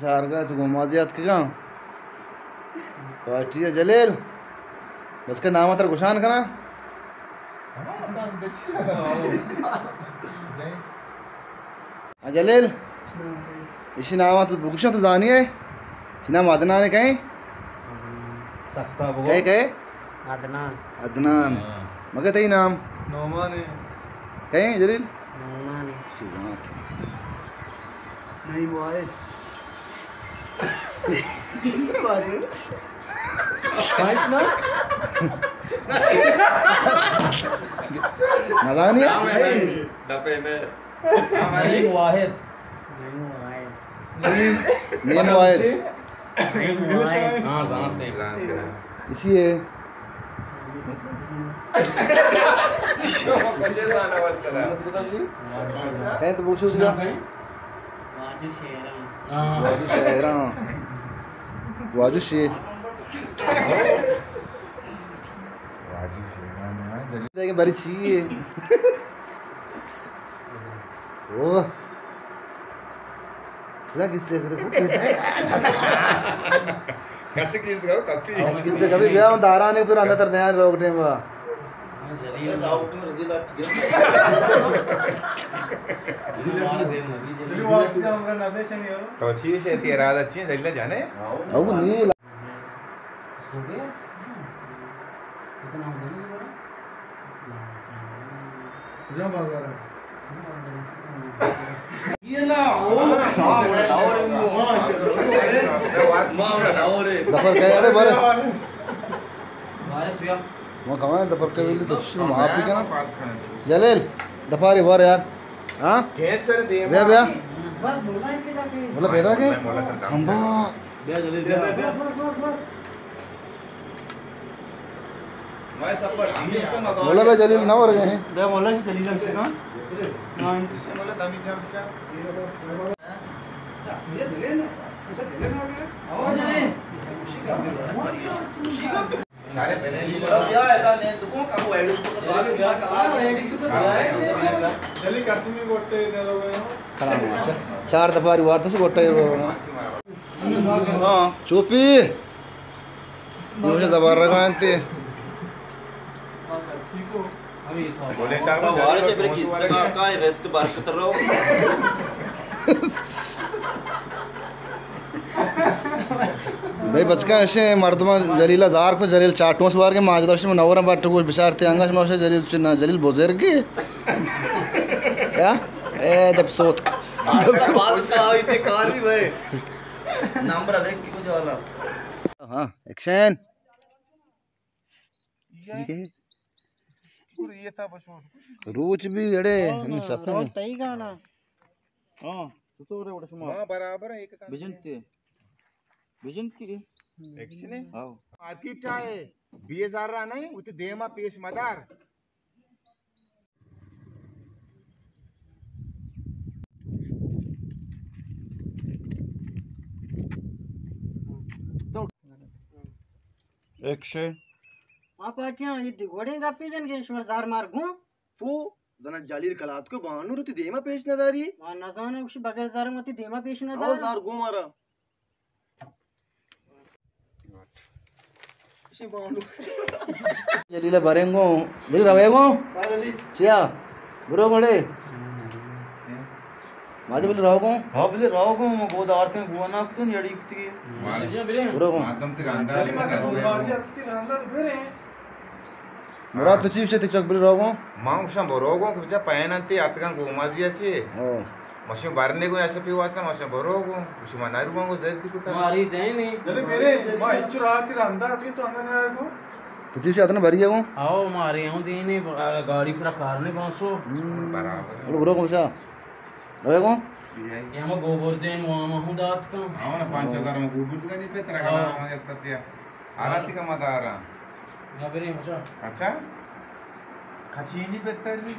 Şarkı गुमाजियात का पार्टी है जलील बस का नाम अतर गुशान करा जलील इसी नाम अतर गुशान तो जानी है इसी नाम अदनान है कहीं सक्का वो कहीं कहीं अदनान अदनान मगर तेरी नाम नोमान है कहीं जलील नोमान है नहीं मुआद काश ना मजा नहीं है नहीं वाहिद नहीं मुआद हाँ जानते हैं इसी है कहीं तो पूछो उसका वाजू शेरा वाजू शेरा वाजू शेर देखें बड़ी चाहिए ओ ना किससे किससे किससे कभी ब्याह में दारा ने फिर अंदर नया रोक टेम का तो चीज है तेरा अच्छी है जल्दी जाने अब नहीं ये ना ओ जफर कहे अरे बारे वारिस भैया मैं कमाए जफर कहे बोली तो शुरू में आप ही क्या ना जलील दफारी बार यार हाँ कैसर दे भैया भैया बस बोला है कि जाके मतलब पैदा के खंबा भैया जल्दी दे मैं सब पर धीरे को मगा बोला भैया जलील ना हो रहे हैं भैया बोला कि चली लग ना हां इससे मतलब दमी जमशा सारे पहले जल्दी कर्सिमी गोटे दे लोगे चार दफारी वार तो गोटा हाँ चुपी जबर रखा बोले चार वारिस है किससे का रिस्क बात कर रहा हूं भाई बचका ऐसे मर्दमा जलीला जार को जलील चाटों से बार के माजदाश में नवरा बाट को बिचारते अंगाश में से जलील चिन्ना जलील बुजुर्ग क्या ए दब सोत बात का इतने कार भी भाई नंबर अलग की कुछ वाला हां एक्शन ये था बस रूच भी जड़े सपने तई गाना हां तो रे बड़ा सुमा हां बराबर है एक का बिजनती एक्चुअली हां आती चाहे 20000 रा नहीं उते देमा पेश मदार एक्शन आप आटियां ये घोड़े का पेजन के शमरदार मार गु पू जना जलील खलात को बानू रुती देमा पेश नदारी वा न जाने उसी बगैर जार मती देमा पेश न आओ जार गो मारा इसे बानू जलीला भरेंगो बिल रवेगो चिया बुरो घोड़े माजे बिल रहोगो हां बिले रावगो मो गोद आरते गुवा ना कुन यड़ी कुती बुरो मातम तिरंदा मुराद तुझी उसे ते चक बिल रहोगो मांगशा बरोगो बिचा पयनंती अतगन गोमाजियाची ओ मशे बारने को ऐसे पिवाता मशे बरोगो कुछ मनारू को जद दिखता हमारी जाए नहीं जले मेरे मा इचुरा तिरंदा अतगन तो अंगन आगो तुझी उसे अतना भरी जागो आओ मारे हूं देने गाड़ी से कार ने बांसो बराबर बुरो कौन सा रवेगो ये हम गोबर देन वहां हूं दात का అవునా 5000 మ గుర్తుగా నీ పెత్ర కదా మా చెప్తతియా ఆరాతిక మదారా या बेरे मचा అచ్చా ఖచీని పెత్తరి